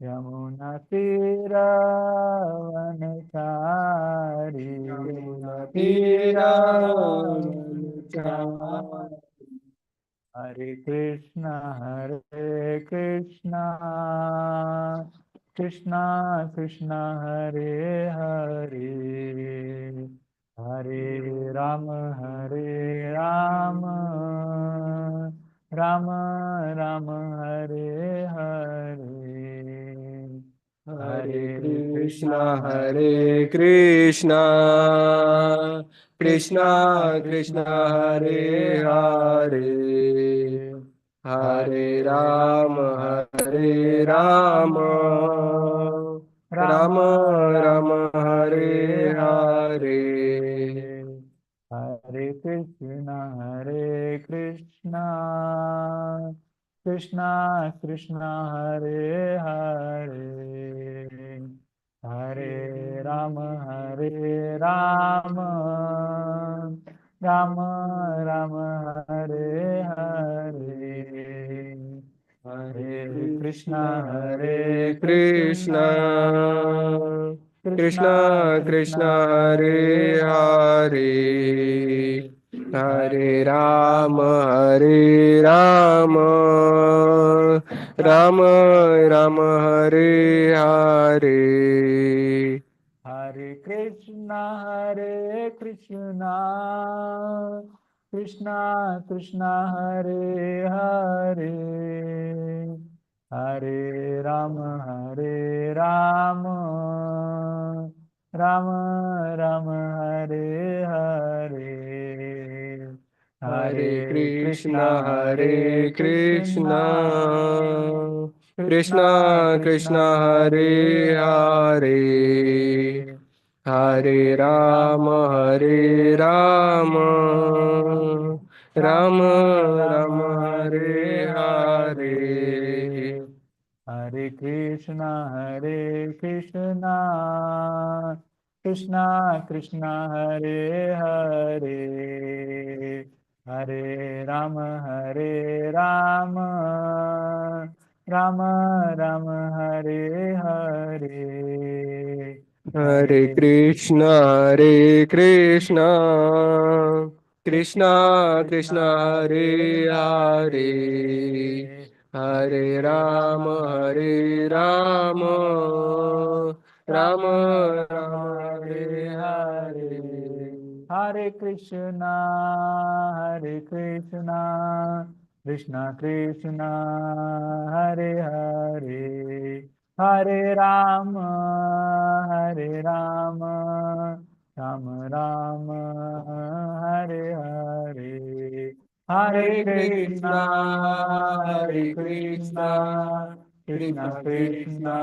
यमुना तीरावनचारी हरे कृष्णा कृष्णा कृष्णा हरे हरे हरे राम राम राम हरे हरे हरे कृष्णा कृष्णा कृष्णा हरे हरे हरे राम राम राम हरे हरे हरे कृष्णा कृष्णा कृष्णा हरे हरे हरे राम राम राम हरे हरे हरे कृष्णा कृष्णा कृष्णा कृष्णा कृष्णा कृष्णा हरे हरे हरे राम राम राम हरे हरे हरे कृष्णा कृष्णा कृष्णा हरे हरे हरे राम राम राम हरे हरे हरे हरे कृष्णा कृष्णा कृष्णा कृष्णा कृष्णा कृष्णा कृष्णा हरे हरे हरे राम राम राम हरे हरे हरे कृष्णा कृष्णा कृष्णा हरे हरे हरे राम राम राम हरे हरे हरे कृष्णा कृष्णा कृष्णा हरे हरे हरे राम राम राम हरे हरे हरे कृष्णा कृष्णा कृष्णा हरे हरे हरे राम राम राम हरे हरे हरे कृष्णा कृष्णा कृष्णा कृष्णा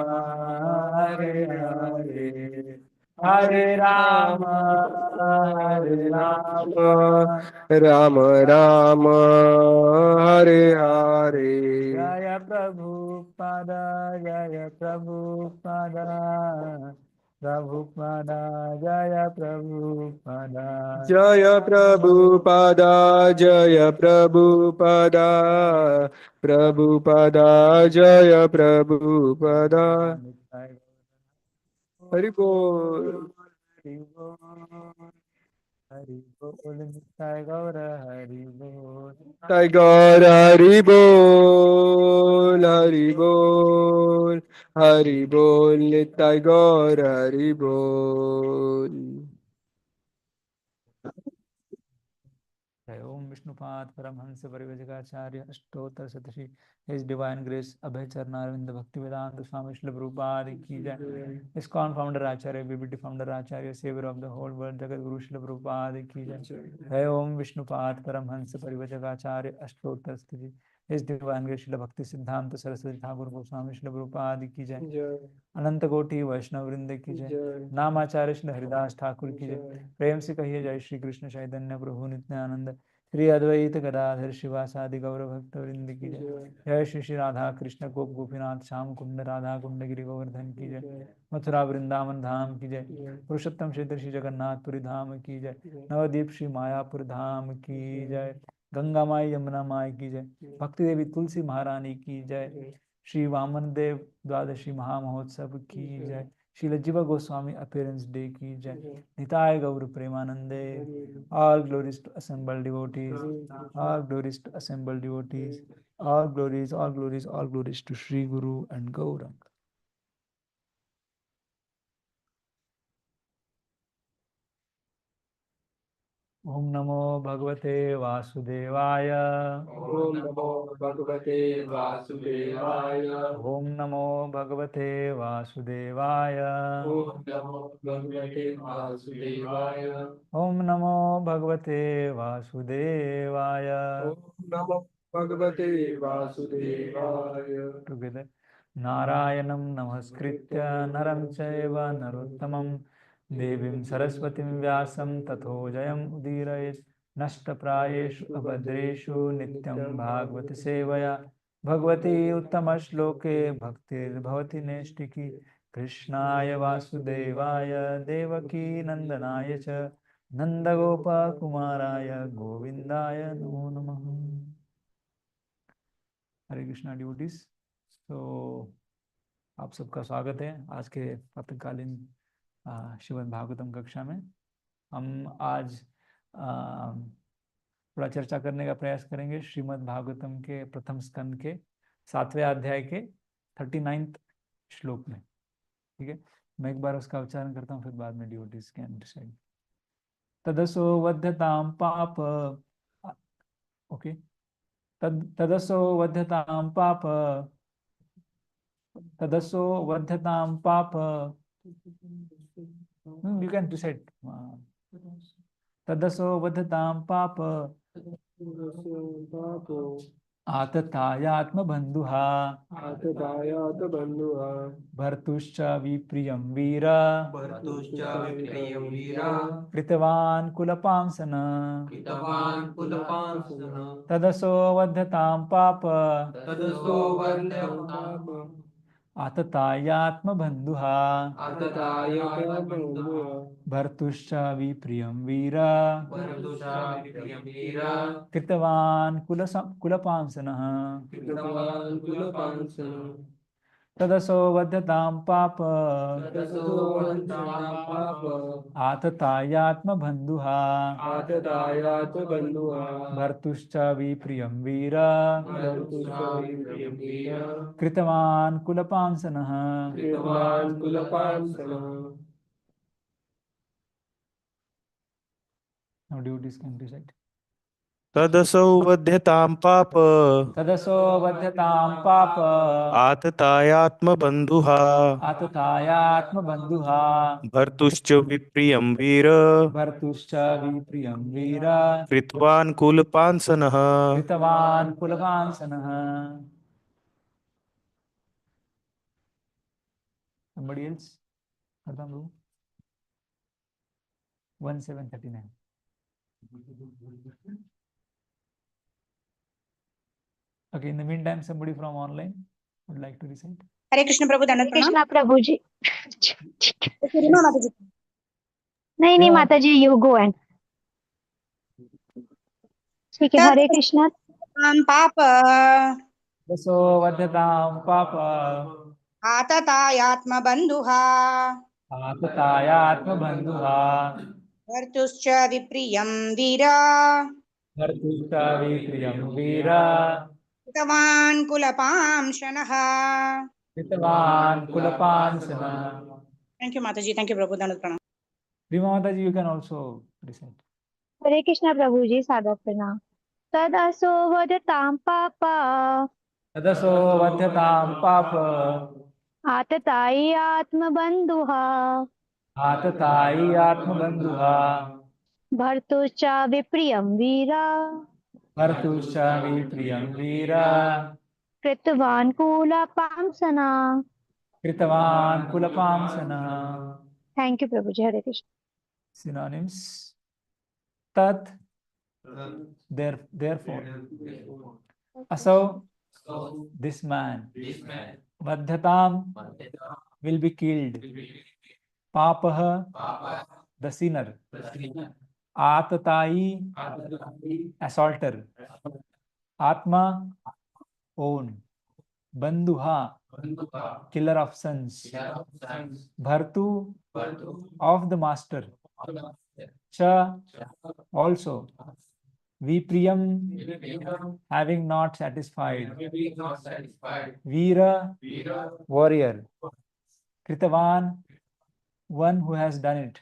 हरे हरे हरे राम राम राम हरे हरे जय प्रभुपद जय प्रभुपद प्रभुपद जय प्रभुपद जय प्रभुपदा जय प्रभुपदा प्रभुपदा जय प्रभुपदा हरि बोल हरि बोल हरि बोल निताय गौर हरि बोल टाइगर हरि बोल हरि बोल हरि बोल निताय गौर हरि बोल जय Om Vishnupada Paramahamsa Parivrajakacharya Ashtottara Shatashri his divine grace Abhay Charanaravinda Bhakti Vedanta Swami Shri Prabhupada की जय ISKCON founder Acharya BBT founder Acharya saviour of the whole world Jagat Guru Shri Prabhupada की जय जय ओम विष्णुपाद परमहंस परिव्राजकाचार्य अष्टोत्तर स्थिति हिज डिवाइन ग्रेस श्री भक्ति सिद्धांत सरस्वती ठाकुर गोस्वामी श्री प्रभुपाद की जय अनंत कोटि वैष्णव वृंद की जय नामाचार्य श्री हरिदास ठाकुर की जय प्रेम से कहिए जय श्री कृष्ण चैतन्य प्रभु नित्यानंद श्री अद्वैत गदाधर शिवासादि गौर भक्त वृंद की जय जय श्री श्री राधा कृष्ण गोप गोपीनाथ श्याम कुंड राधा कुंड गिरि गोवर्धन की जय मथुरा वृंदावन धाम की जय पुरुषोत्तम क्षेत्र श्री जगन्नाथपुरी धाम की जय नवदीप श्री मायापुर धाम की जय गंगा माई यमुना माई की जय, भक्ति देवी तुलसी महारानी की जय, श्री वामन देव द्वादशी महामहोत्सव की जय, श्रील जीवा गोस्वामी अपीयरेंस डे की जय, निताय गौर प्रेमानंदे, all glories to assembled devotees, all glories to assembled devotees, all glories, all glories, all glories to Sri Guru and Gauranga. ओम नमो भगवते वासुदेवाय, ओम नमो भगवते वासुदेवाय, ओम नमो भगवते वासुदेवाय, ओम नमो भगवते वासुदेवाय, ओम नमो भगवते वासुदेवाय. ओम नमो भगवते वासुदेवाय. Together. नारायणं नमस्कृत्य नरं चैव नरोत्तमं देवीं सरस्वतीं व्यासं ततो जयम् उदीरयेत्. नष्टप्रायेषु अभद्रेषु नित्यं भागवत सेवया भगवती उत्तमश्लोके भक्तिर्भवति नैष्टिकी. कृष्णाय वासुदेवाय देवकी नंदनाय च नंदगोपकुमाराय गोविंदाय नमो नमः. हरे कृष्णा डिवोटीज. तो आप सबका स्वागत है आज के प्रातःकालीन श्रीमद् भागवतम कक्षा में. हम आज थोड़ा चर्चा करने का प्रयास करेंगे श्रीमद् भागवतम के प्रथम स्कंद के 7वें अध्याय के 39वें श्लोक में. ठीक है, मैं एक बार उसका उच्चारण करता हूँ, फिर बाद में डिवोटीज कैन डिसाइड. तदसो वध्यताम पाप. ओके, तदसो वध्यताम पाप, तदसो वध्यताम पाप. You can recite. तदसो वध्यताम पाप आततायात्मबन्धुः आततायात बन्धुः भर्तुश्च विप्रियं वीर भर्तुश्च विप्रियं वीर कृतवान् कुलपांसन कृतवान् कुलपांसन तदसो वध्यतां पाप तदसो वध्यताम् आततायात्मबन्धुः आततायात बन्धुः भर्तुश्च विप्रियं वीर भर्तुश्च विप्रियं वीर कृतवान् कुलपांसनः कृतवान् कुलपांसन तदसो वध्यतां पाप तदसो वध्यताम् पाप आततायात्मबन्धुः आततायात बन्धुः भर्तुश्च विप्रियं वीर भर्तुश्च विप्रियं वीर कृतवान् कुलपांसनः. कृतवान् कुलपांसनः. Now devotees can recite. तदसौ वध्यतां पाप तदसो वध्यतां पाप आततायात्मबन्धुः आततायात्मबन्धुः भर्तुश्च विप्रियं वीर भर्तुश्च विप्रियं वीर कृतवान् कुलपांसनः. कृतवान् कुलपांसनः. Somebody else? Ardham room 1739. Okay, in the meantime, somebody from online would like to recite. हरे कृष्ण प्रभु धन्यवाद प्रणाम. कृष्णा प्रभु जी. रीमा माता जी. नहीं रीमा- माता जी, यू गो एंड. ठीक है. हरे कृष्णा. पाप तदसो वध्यतां पाप आततायात्मबन्धुः आततायात्मबन्धुः भर्तुश्च विप्रियं वीर भर्तुश्च विप्रियं वीर कृतवान् कुलपांशनः. कृतवान् कुलपांसनः. थैंक यू माता जी. थैंक यू प्रभु धन्यवाद प्रणाम. Rima Mataji, you can also recite. हरे कृष्णा प्रभु जी. सादर प्रणाम. तदसो वदतां पापा तदसो वध्यतां पाप आततायि आत्मबन्धुः आततायि आत्मबन्धुः भर्तुश्च विप्रियं वीर भर्तुश्च विप्रियं वीर कृतवान् कुलपांसना. कृतवान् कुलपांसनः. Thank you Prabhu ji. Hare Krishna. Synonyms: tat, therefore, asau, this man, vadhatam, will be killed, papah, the sinner, Atatai, assaulter. Atma, own. Bandhuha, killer of sons. Bhartu, of the master. Cha, also. Vipriyam, having not satisfied. Veera, warrior. Kritavan, one who has done it.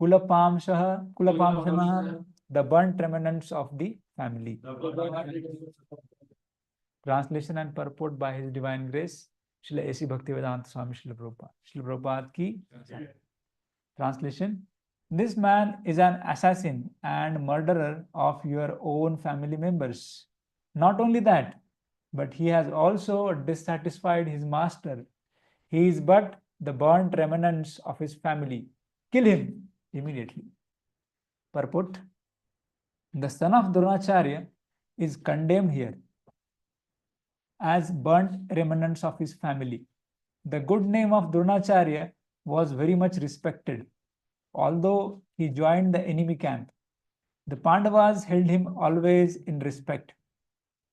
Kulapamshanaha, the burnt remnants of the family. Translation and purport by His Divine Grace, Srila A.C. Bhaktivedanta Swami Srila Prabhupada. Srila Prabhupada ki. Translation: this man is an assassin and murderer of your own family members. Not only that, but he has also dissatisfied his master. He is but the burnt remnants of his family. Kill him immediately. Purport: the son of Dronacharya is condemned here as burnt remnants of his family. The good name of Dronacharya was very much respected, although he joined the enemy camp. The Pandavas held him always in respect,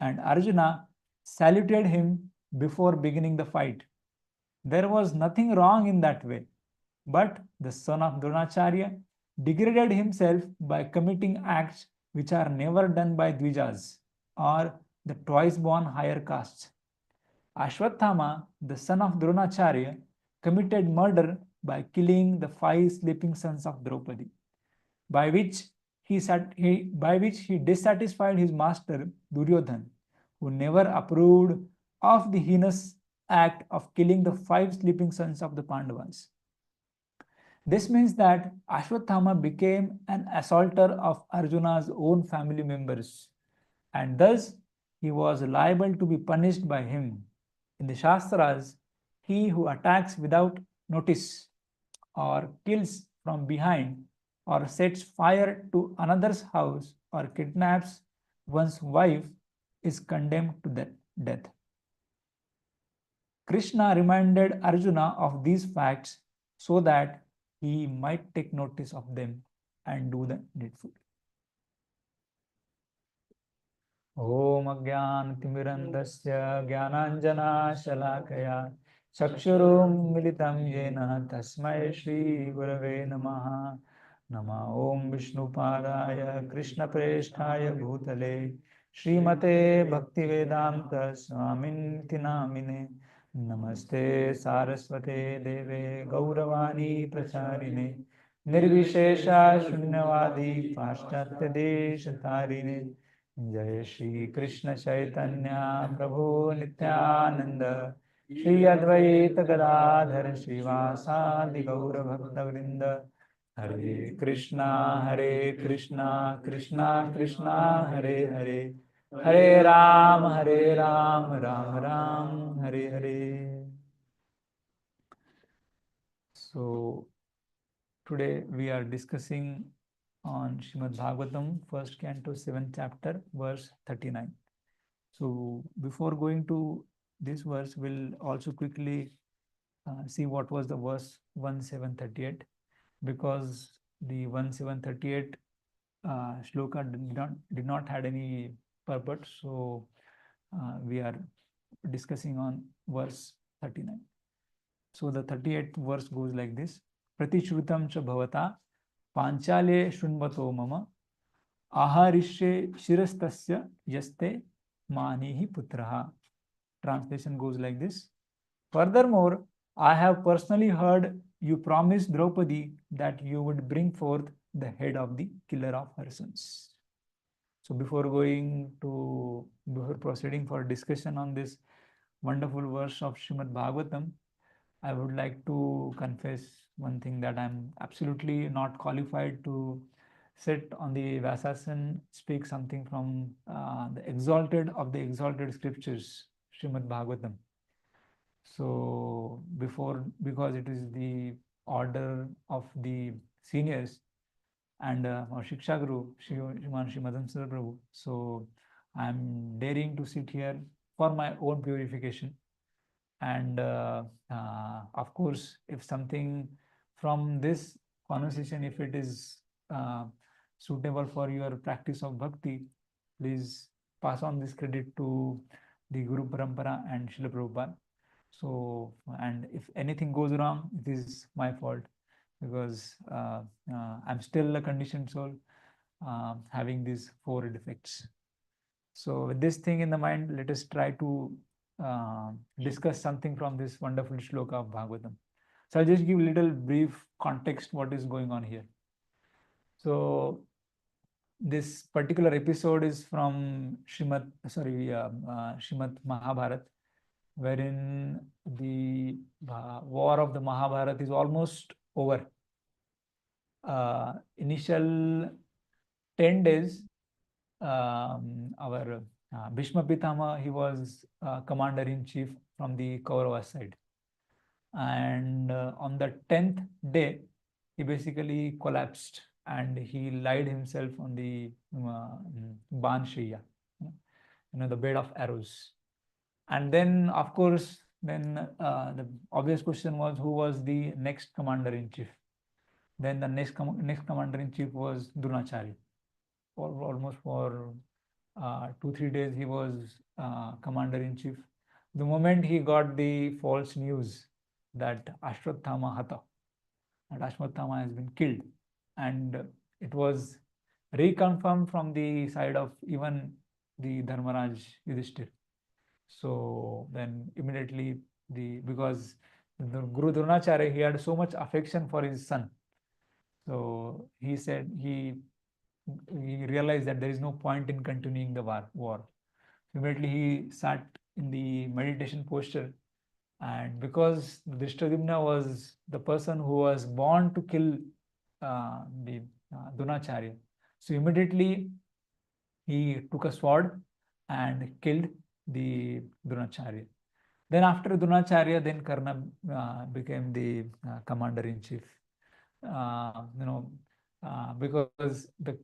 and Arjuna saluted him before beginning the fight. There was nothing wrong in that way, but the son of Dronacharya degraded himself by committing acts which are never done by Dvijas or the twice-born higher castes. Ashwathama, the son of Dronacharya, committed murder by killing the 5 sleeping sons of Draupadi, by which he dissatisfied his master Duryodhan, who never approved of the heinous act of killing the 5 sleeping sons of the Pandavas. This means that Ashwathama became an assaulter of Arjuna's own family members, and thus he was liable to be punished by him. In the Shastras, he who attacks without notice or kills from behind or sets fire to another's house or kidnaps one's wife is condemned to death. Krishna reminded Arjuna of these facts so that he might take notice of them and do the needful. Om Ajnanatimirandasya Jnananjana Shalakaya Chakshurum Militam Yena Tasmai Shri Gurave Namaha. Nama Om Vishnupadaya Krishna Presthaya Bhutale Srimate Bhaktivedanta Swaminiti Namine. Namaste Saraswate Deve Gauravani Pracharine Nirvishesha Shunyavadi Paschatya Deshatarine. जय श्री कृष्ण चैतन्य प्रभु नित्यानंद श्री अद्वैत गदाधर श्रीवासादि गौर भक्तवृंद हरे Krishna Krishna Krishna Hare Hare Hare Ram Ram Ram Hare Hare. So today we are discussing on Srimad Bhagavatam, first canto, 7th chapter, verse 39. So before going to this verse, we'll also quickly see what was the verse 1738, because the 1738 shloka did not had any purport. So we are discussing on verse 39. So the 38th verse goes like this: Pratishrutam cha bhavata Panchale Shunvato Mama Aharishe Shirastasya Yaste Manihi Putraha. Translation goes like this: furthermore, I have personally heard you promise Draupadi that you would bring forth the head of the killer of her sons. So before proceeding for discussion on this wonderful verse of Srimad Bhagavatam, I would like to confess one thing, that I'm absolutely not qualified to sit on the Vyasasana, speak something from the exalted of the exalted scriptures, Srimad Bhagavatam. So because it is the order of the seniors and our Shiksha Guru, Shriman Shri Madan Sundar Prabhu, so I'm daring to sit here for my own purification. And of course, if something from this conversation, if it is suitable for your practice of bhakti, please pass on this credit to the Guru Parampara and Srila Prabhupada. So, and if anything goes wrong, it is my fault, because I'm still a conditioned soul having these 4 defects. So with this thing in the mind, let us try to discuss something from this wonderful shloka of Bhagavatam. So I'll just give a little brief context what is going on here. So this particular episode is from Srimad Mahabharat, wherein the war of the Mahabharat is almost over. Initial 10 days, our Bhishma Pitama, he was commander-in-chief from the Kaurava side. And on the 10th day, he basically collapsed and he laid himself on the Ban Shriya, the bed of arrows. And then, of course, then the obvious question was, who was the next commander-in-chief? Then the next commander-in-chief was Dronacharya. Almost for 2-3 days, he was commander-in-chief. The moment he got the false news that Ashwathama Hata, and Ashwathama has been killed, and it was reconfirmed from the side of even the Dharmaraj Yudhishthir. So then immediately, because the Guru Dronacharya, he had so much affection for his son. So he said, he realized that there is no point in continuing the war. Immediately he sat in the meditation posture, and because Drishtadhyumna was the person who was born to kill the Dronacharya, so immediately he took a sword and killed the Dronacharya. Then after Dronacharya, then Karna became the commander-in-chief. Because the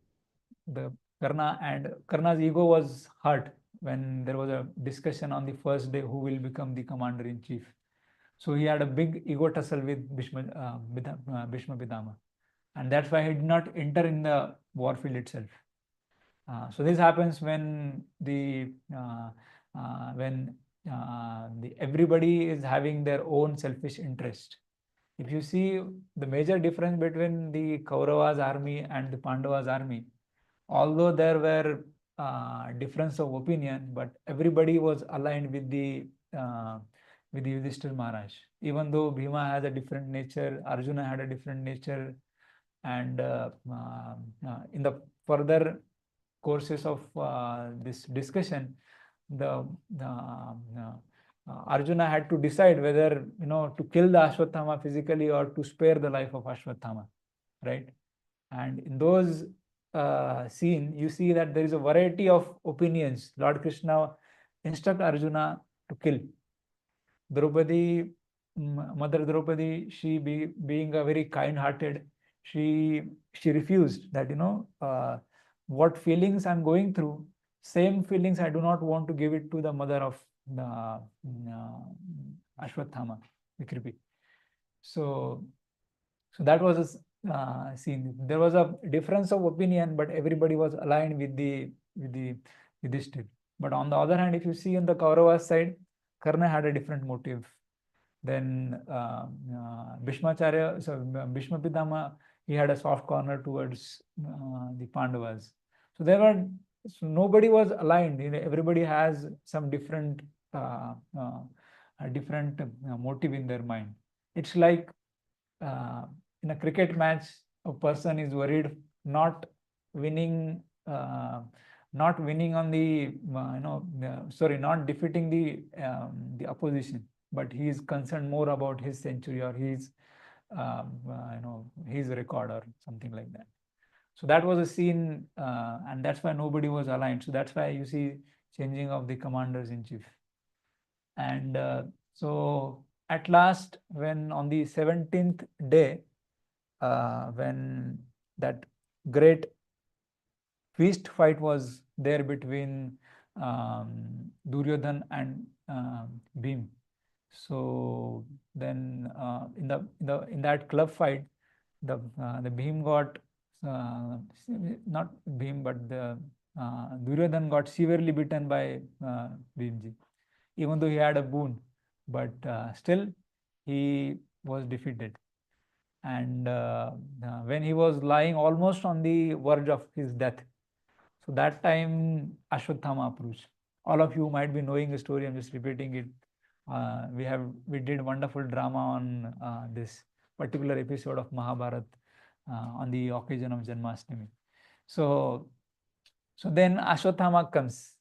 Karna's ego was hurt when there was a discussion on the first day who will become the commander-in-chief. So he had a big ego tussle with Bhishma Pitama, and that's why he did not enter in the war field itself. So this happens when everybody is having their own selfish interest. If you see the major difference between the Kauravas army and the Pandavas army, although there were difference of opinion, but everybody was aligned with the Yudhishthira Maharaj. Even though Bhima has a different nature, Arjuna had a different nature, and in the further courses of this discussion, Arjuna had to decide whether to kill the Ashwathama physically or to spare the life of Ashwathama, right? And in those scene, you see that there is a variety of opinions. Lord Krishna instruct Arjuna to kill. Draupadi, Mother Draupadi, she being a very kind-hearted, she refused that what feelings I'm going through, same feelings I do not want to give it to the mother of Ashwathama, Vikripi. So that was a scene. There was a difference of opinion, but everybody was aligned with the Yudhishthir. But on the other hand, if you see on the Kaurava side, Karna had a different motive. Then Bhishma Pitama, he had a soft corner towards the Pandavas. So nobody was aligned. Everybody has some different motive in their mind. It's like in a cricket match, a person is worried not winning on the not defeating the opposition, but he is concerned more about his century or his record or something like that. So that was a scene, and that's why nobody was aligned. So that's why you see changing of the commanders-in-chief. And so at last, when on the 17th day, when that great feast fight was there between Duryodhan and Bhim. So then in that club fight, the Bhim got not Bhim, but the Duryodhan got severely bitten by Bhimji, even though he had a boon, but still he was defeated. And when he was lying almost on the verge of his death, so that time Ashwatthama approached. All of you might be knowing the story. I'm just repeating it. We did wonderful drama on this particular episode of Mahabharata on the occasion of Janmashtami. So then Ashwatthama comes,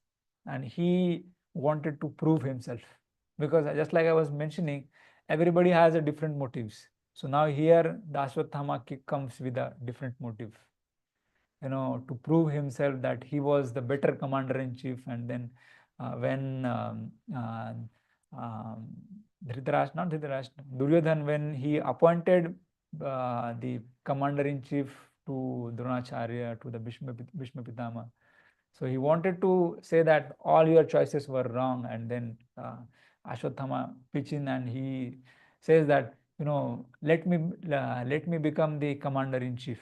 and he wanted to prove himself, because just like I was mentioning, everybody has a different motives. So now here the Ashwatthama comes with a different motive, to prove himself that he was the better commander-in-chief. And then when Duryodhan, when he appointed the commander-in-chief to Dronacharya, to the Bhishma Pitama, so he wanted to say that all your choices were wrong. And then Ashwatthama pitches in and he says that, let me become the commander-in-chief.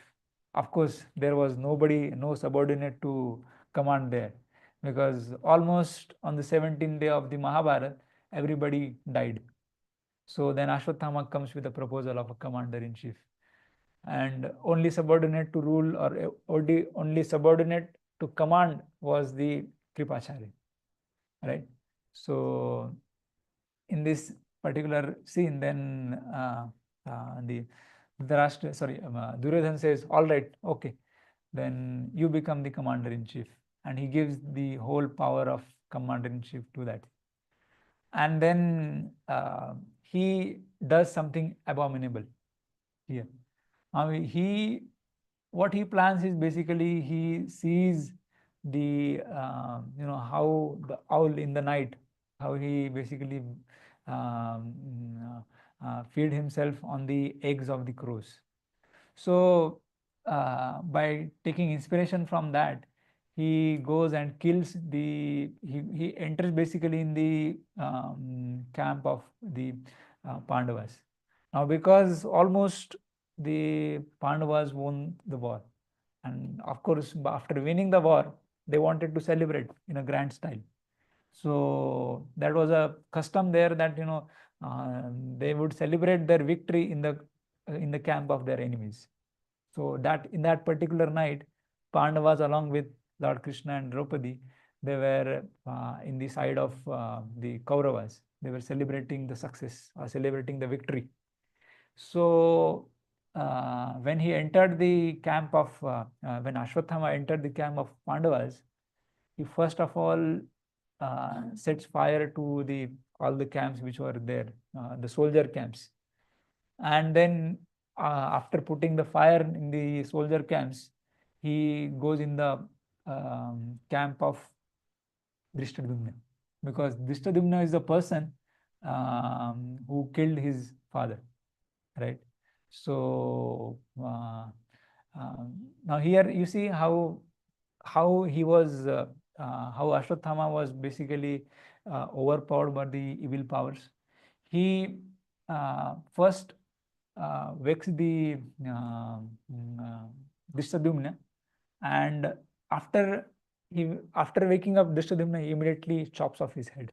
Of course, there was nobody, no subordinate to command there, because almost on the 17th day of the Mahabharata, everybody died. So then Ashwatthama comes with a proposal of a commander-in-chief, and only subordinate to rule, or only subordinate to command, was the Kripacharya, right? So in this particular scene, then Duryodhan says, all right, okay, then you become the commander-in-chief. And he gives the whole power of commander-in-chief to that. And then he does something abominable here. What he plans is basically, he sees the, how the owl in the night, how he basically feed himself on the eggs of the crows. So by taking inspiration from that, he goes and kills he enters basically in the camp of the Pandavas. Now, because almost the Pandavas won the war, and of course, after winning the war, they wanted to celebrate in a grand style. So that was a custom there, that they would celebrate their victory in the camp of their enemies. So that in that particular night, Pandavas, along with Lord Krishna and Draupadi, they were in the side of the Kauravas. They were celebrating the success, or celebrating the victory. So when he entered the camp of, when Ashwatthama entered the camp of Pandavas, he first of all sets fire to all the camps which were there, the soldier camps. And then after putting the fire in the soldier camps, he goes in the camp of Drishtadumna, because Drishtadumna is the person who killed his father, right? So now here you see how he was, how Ashwatthama was basically overpowered by the evil powers. He first wakes the Drishtadumna, and after waking up Drishtadumna, he immediately chops off his head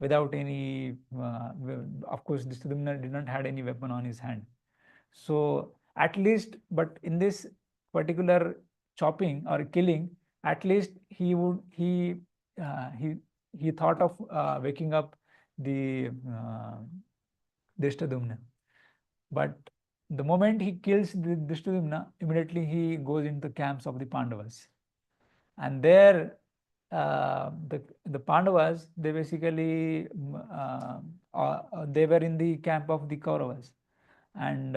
without any, of course, Drishtadumna did not have any weapon on his hand. So at least, but in this particular chopping or killing, at least he thought of waking up the Drishtadumna. But the moment he kills the Drishtadumna, immediately he goes into the camps of the Pandavas. And there, the Pandavas, they basically, they were in the camp of the Kauravas. And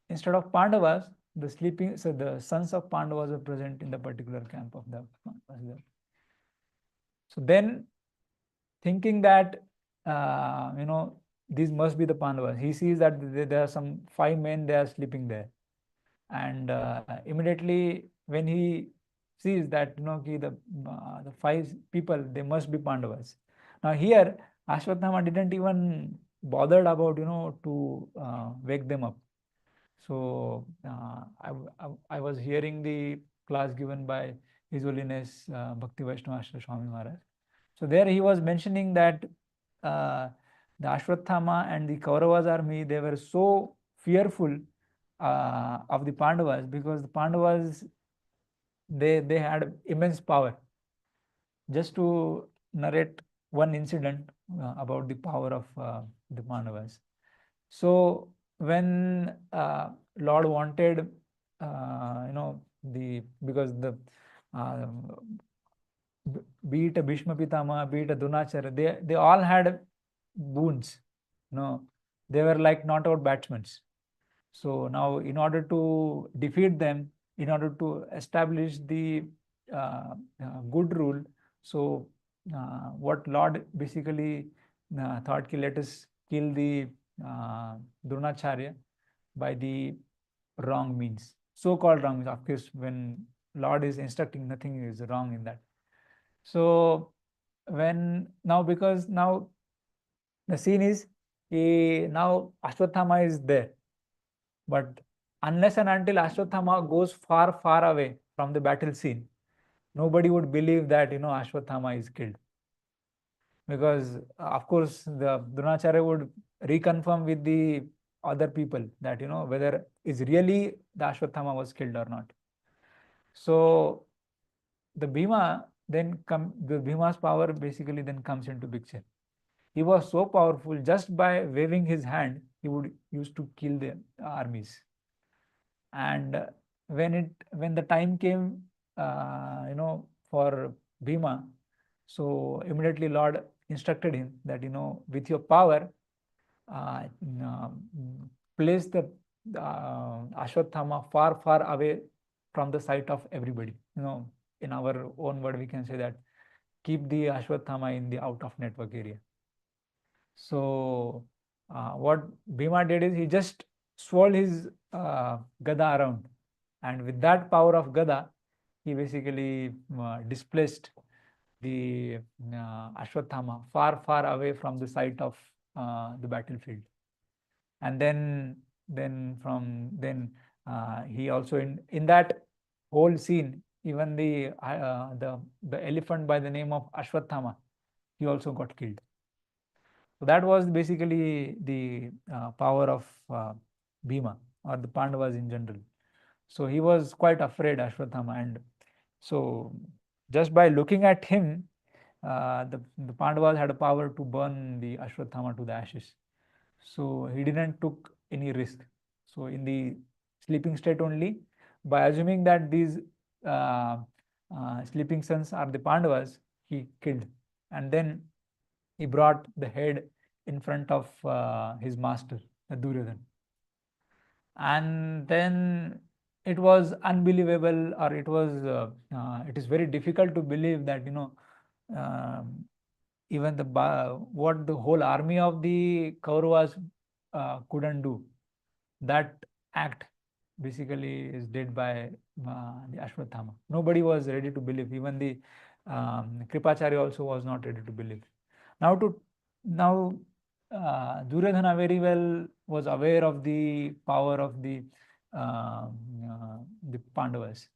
instead of Pandavas, the sons of Pandavas were present in the particular camp of the Pandavas. So then, thinking that, these must be the Pandavas, he sees that there are some 5 men, they are sleeping there. And immediately when he sees that, the 5 people, they must be Pandavas. Now here, Ashwatthama didn't even bothered about, to wake them up. So I was hearing the class given by His Holiness Bhakti Vaishnava Ashra Swami Maharaj. So there he was mentioning that the Ashwathama and the Kauravas army, they were so fearful of the Pandavas, because the Pandavas, they had immense power. Just to narrate one incident about the power of the Pandavas. So when Lord wanted, because the be it a Bhishma Pitama, be it a Dronacharya, they all had boons. They were like not out batsmen. So now, in order to defeat them, in order to establish the good rule, so what Lord basically thought, let us kill the Dronacharya by the wrong means, so-called wrong means. Of course, when Lord is instructing, nothing is wrong in that. So because now the scene is, now Ashwathama is there, but unless and until Ashwathama goes far, far away from the battle scene, nobody would believe that Ashwathama is killed. Because of course the Dronacharya would reconfirm with the other people that whether is really the Ashwathama was killed or not. So the Bhima the Bhima's power basically then comes into picture. He was so powerful, just by waving his hand, he would used to kill the armies. And when the time came, for Bhima, so immediately Lord instructed him that with your power, place the Ashwathama far, far away from the sight of everybody. In our own word, we can say that keep the Ashwathama in the out of network area. So what Bhima did is, he just swirled his Gada around, and with that power of Gada, he basically displaced the Ashwathama far, far away from the site of the battlefield. And then he also in that whole scene, even the elephant by the name of Ashwathama, he also got killed. So that was basically the power of Bhima, or the Pandavas in general. So he was quite afraid, Ashwathama, and so just by looking at him, the Pandavas had a power to burn the Ashwathama to the ashes. So he didn't took any risk. So in the sleeping state only, by assuming that these sleeping sons are the Pandavas, he killed, and then he brought the head in front of his master, Duryodhana. And then it was unbelievable, or it is very difficult to believe that even what the whole army of the Kauravas couldn't do, that act basically is did by the Ashwathama. Nobody was ready to believe. Even the Kripacharya also was not ready to believe. Now Duryodhana very well was aware of the power of the Pandavas.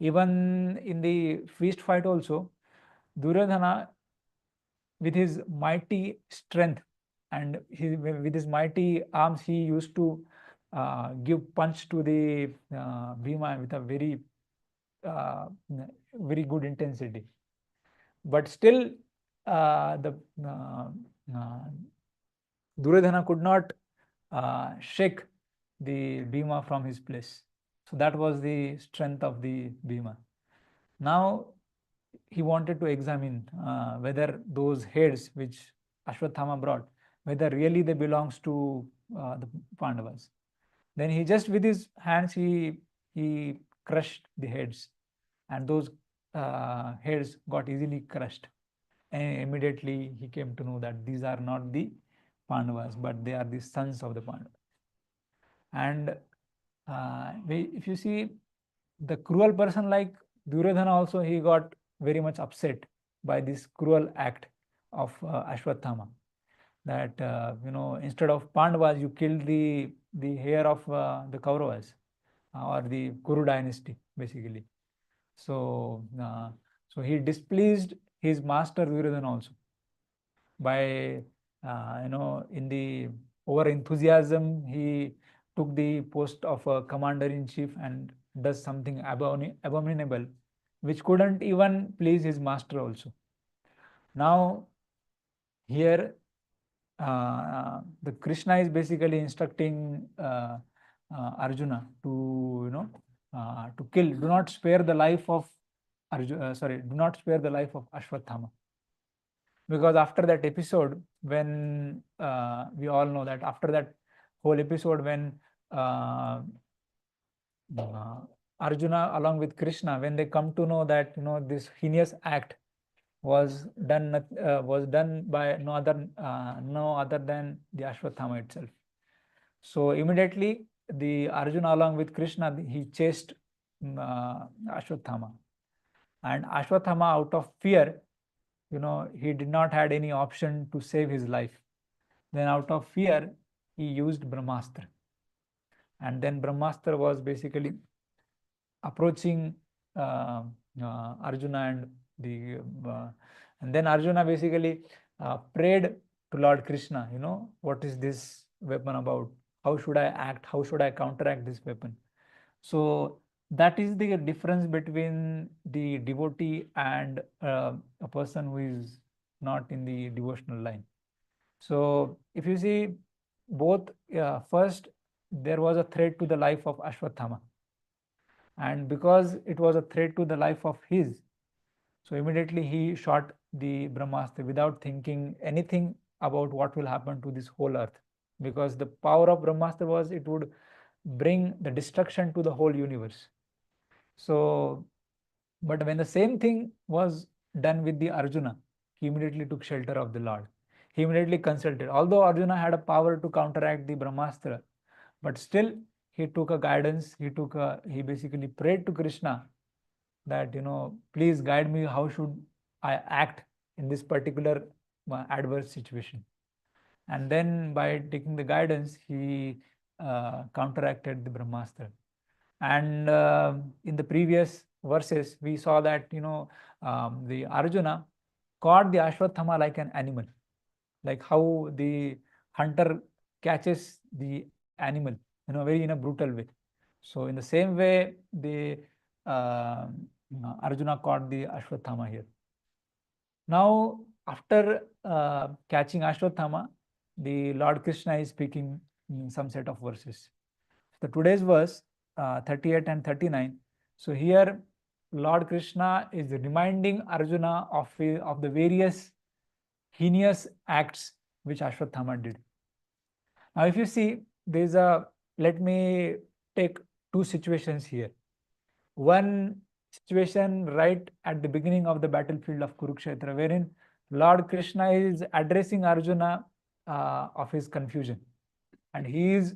Even in the feast fight also, Duryodhana, with his mighty strength and with his mighty arms, he used to give punch to the Bhima with a very good intensity. But still, Duryodhana could not shake the Bhima from his place. So that was the strength of the Bhima. Now he wanted to examine whether those heads which Ashwathama brought, whether really they belongs to the Pandavas. Then he just with his hands he crushed the heads, and those heads got easily crushed. And immediately he came to know that these are not the Pandavas, but they are the sons of the Pandavas. And if you see, the cruel person like Duryodhana also, he got very much upset by this cruel act of Ashwathama. that instead of Pandavas, you killed the heir of the Kauravas or the Kuru dynasty, basically. So so he displeased his master Duryodhana also by in the over enthusiasm. He took the post of a commander-in-chief and does something abominable, which couldn't even please his master also. Now here the Krishna is basically instructing Arjuna to to kill. Do not spare the life of do not spare the life of Ashwathama. Because after that episode, when we all know that after that whole episode, when Arjuna along with Krishna, when they come to know that this heinous act was done by no other than the Ashwathama itself. So immediately the Arjuna along with Krishna, he chased Ashwathama, and Ashwathama, out of fear, he did not had any option to save his life. Then out of fear, he used Brahmastra, and then Brahmastra was basically approaching Arjuna, and then Arjuna basically prayed to Lord Krishna, what is this weapon about? How should I act? How should I counteract this weapon? So that is the difference between the devotee and a person who is not in the devotional line. So if you see, both first there was a threat to the life of Ashwathama, and because it was a threat to the life of his, so immediately he shot the Brahmastra without thinking anything about what will happen to this whole earth, because the power of Brahmastra was it would bring the destruction to the whole universe. So, but when the same thing was done with the Arjuna, he immediately took shelter of the Lord. He immediately consulted. Although Arjuna had a power to counteract the Brahmastra, but still he took a guidance. He basically prayed to Krishna that please guide me. How should I act in this particular adverse situation? And then by taking the guidance, he counteracted the Brahmastra. And in the previous verses, we saw that the Arjuna caught the Ashwathama like an animal, like how the hunter catches the animal, very in a brutal way. So in the same way, the Arjuna caught the Ashwathama here. Now, after catching Ashwathama, the Lord Krishna is speaking in some set of verses. So today's verse 38 and 39. So here Lord Krishna is reminding Arjuna of the various heinous acts which Ashwathama did. Now, if you see, let me take two situations here. One situation right at the beginning of the battlefield of Kurukshetra, wherein Lord Krishna is addressing Arjuna of his confusion, and he is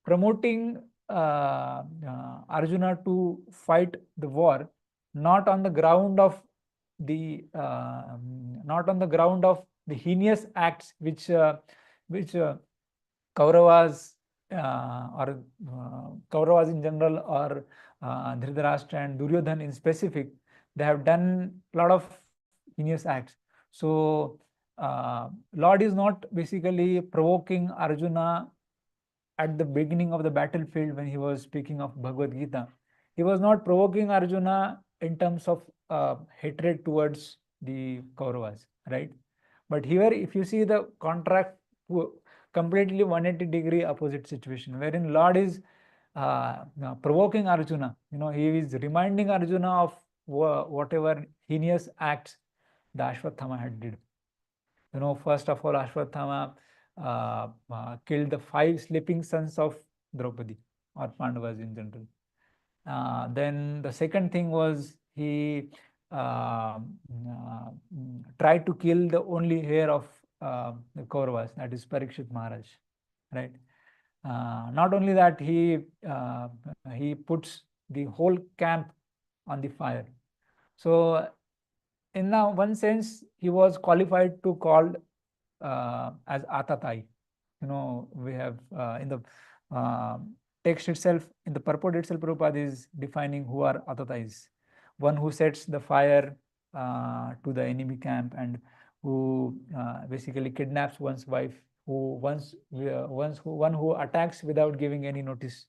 promoting Arjuna to fight the war not on the ground of the heinous acts which Kauravas or Kauravas in general, or Dhritarashtra and Duryodhana in specific, they have done a lot of heinous acts. So Lord is not basically provoking Arjuna at the beginning of the battlefield when he was speaking of Bhagavad Gita. He was not provoking Arjuna in terms of hatred towards the Kauravas, right? But here, if you see the contract, completely 180-degree opposite situation, wherein Lord is provoking Arjuna. He is reminding Arjuna of whatever heinous acts the Ashwathama had did. First of all, Ashwathama killed the 5 sleeping sons of Draupadi, or Pandavas in general. Then the second thing was he tried to kill the only heir of the Kauravas, that is Parikshit Maharaj, right? Not only that, he puts the whole camp on the fire. So in one sense, he was qualified to call as Atatai. We have in the text itself, in the purport itself, Prabhupada is defining who are Atatais. One who sets the fire to the enemy camp, and who basically kidnaps one's wife, one who attacks without giving any notice.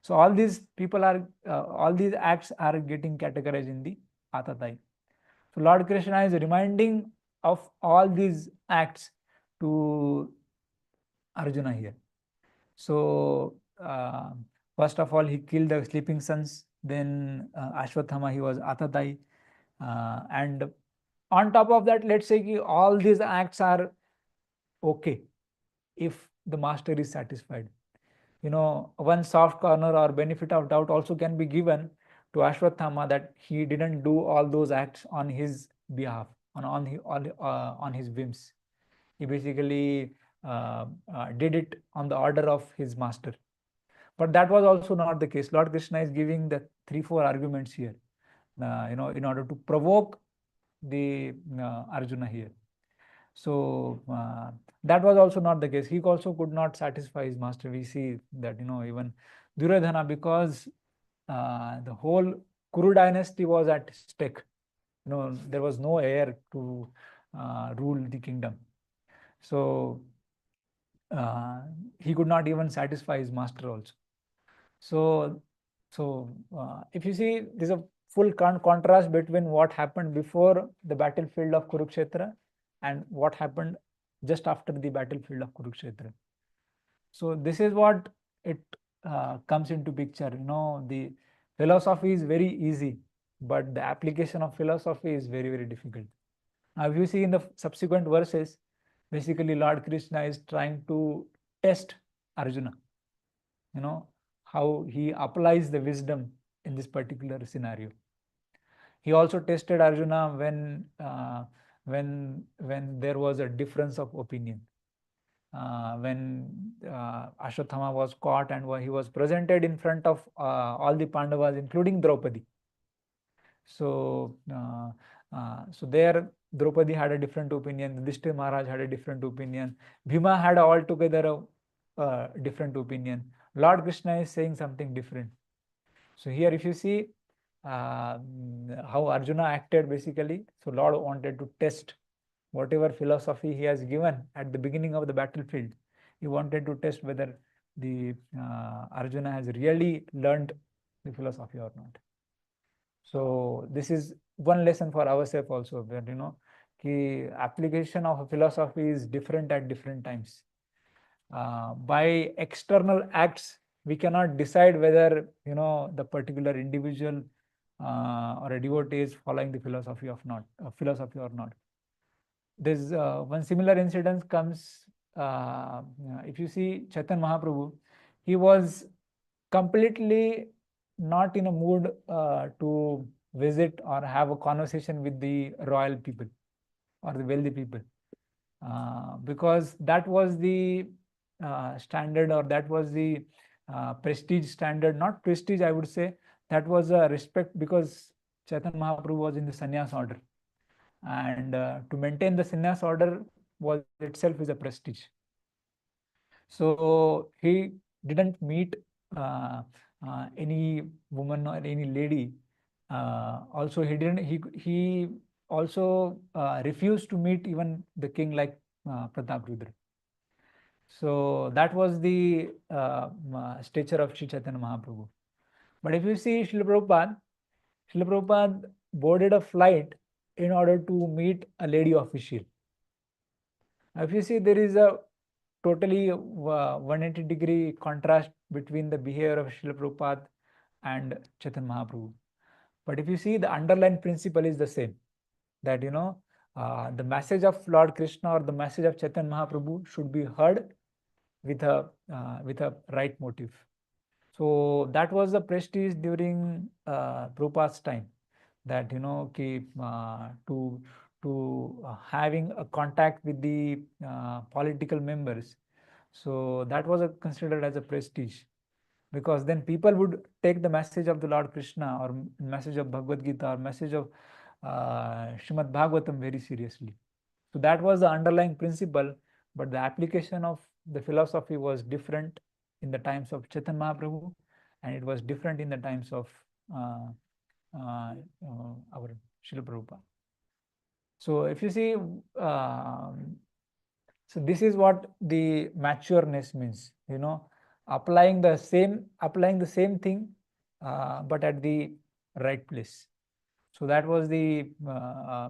So all these people are, all these acts are getting categorized in the Atatai. So Lord Krishna is reminding of all these acts to Arjuna here. So first of all, he killed the sleeping sons. Then Ashwathama, he was Atatai. And on top of that, let's say all these acts are okay if the master is satisfied. One soft corner or benefit of doubt also can be given to Ashwathama, that he didn't do all those acts on his behalf, on his whims. He basically did it on the order of his master. But that was also not the case. Lord Krishna is giving the 3-4 arguments here, in order to provoke the Arjuna here. So that was also not the case. He also could not satisfy his master. We see that, even Duryodhana, because the whole Kuru dynasty was at stake. There was no heir to rule the kingdom. So he could not even satisfy his master also. So if you see, there's a full contrast between what happened before the battlefield of Kurukshetra and what happened just after the battlefield of Kurukshetra. So this is what it comes into picture. The philosophy is very easy, but the application of philosophy is very, very difficult. Now, if you see in the subsequent verses, basically Lord Krishna is trying to test Arjuna, how he applies the wisdom in this particular scenario. He also tested Arjuna when there was a difference of opinion. When Ashwathama was caught and he was presented in front of all the Pandavas, including Draupadi. So there Draupadi had a different opinion, Yudhishthira Maharaj had a different opinion, Bhima had altogether a different opinion. Lord Krishna is saying something different. So here if you see how Arjuna acted basically, so Lord wanted to test whatever philosophy he has given at the beginning of the battlefield. He wanted to test whether the Arjuna has really learned the philosophy or not. So this is one lesson for ourselves also, that the application of a philosophy is different at different times. By external acts, we cannot decide whether the particular individual or a devotee is following the philosophy or not. There's one similar incident comes if you see Chaitanya Mahaprabhu. He was completely not in a mood to visit or have a conversation with the royal people or the wealthy people, because that was the standard, or that was the prestige standard. Not prestige, I would say. That was a respect, because Chaitanya Mahaprabhu was in the sannyas order, and to maintain the sannyas order was itself is a prestige. So he didn't meet any woman or any lady. Also, he also refused to meet even the king like Prataprudra. So that was the stature of Sri Chaitanya Mahaprabhu. But if you see Srila Prabhupada boarded a flight in order to meet a lady official. Now, if you see, there is a totally 180-degree contrast between the behavior of Srila Prabhupada and Chaitanya Mahaprabhu. But if you see, the underlying principle is the same, that the message of Lord Krishna or the message of Chaitanya Mahaprabhu should be heard with a right motive. So that was the prestige during Prabhupada's time, that to having a contact with the political members. So that was considered as a prestige, because then people would take the message of the Lord Krishna or message of Bhagavad Gita or message of Srimad Bhagavatam very seriously. So that was the underlying principle, but the application of the philosophy was different in the times of Chaitanya Mahaprabhu, and it was different in the times of our Srila Prabhupada. So if you see, so this is what the matureness means, applying the same thing, but at the right place. So that was the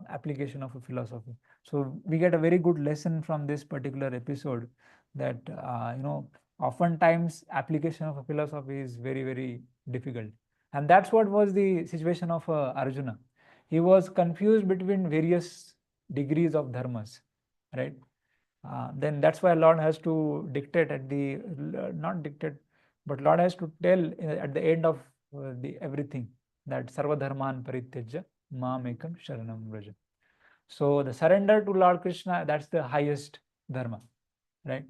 application of a philosophy. So we get a very good lesson from this particular episode that, oftentimes application of a philosophy is very, very difficult. And that's what was the situation of Arjuna. He was confused between various degrees of dharmas, right? Then that's why Lord has to dictate not dictate, but Lord has to tell at the end of the everything that Sarva Dharman Parityajya Mam Ekam Sharanam Vraja. So the surrender to Lord Krishna, that's the highest dharma, right?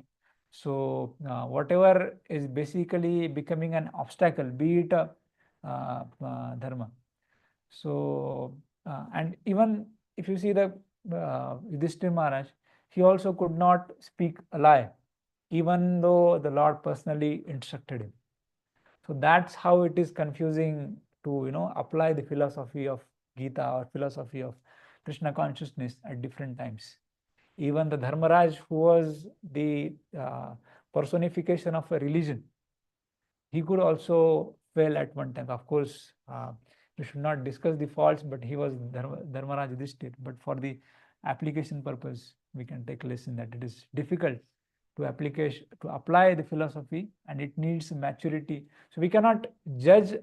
So whatever is basically becoming an obstacle, be it a dharma. So and even if you see the Yudhishthira Maharaj, he also could not speak a lie, even though the Lord personally instructed him. So that's how it is confusing to apply the philosophy of Gita or philosophy of Krishna consciousness at different times. Even the Dharmaraj, who was the personification of a religion, he could also fail at one time. Of course, we should not discuss the faults, but he was Dharmaraj Yudhishthira. But for the application purpose, we can take a lesson that it is difficult to apply the philosophy, and it needs maturity. So we cannot judge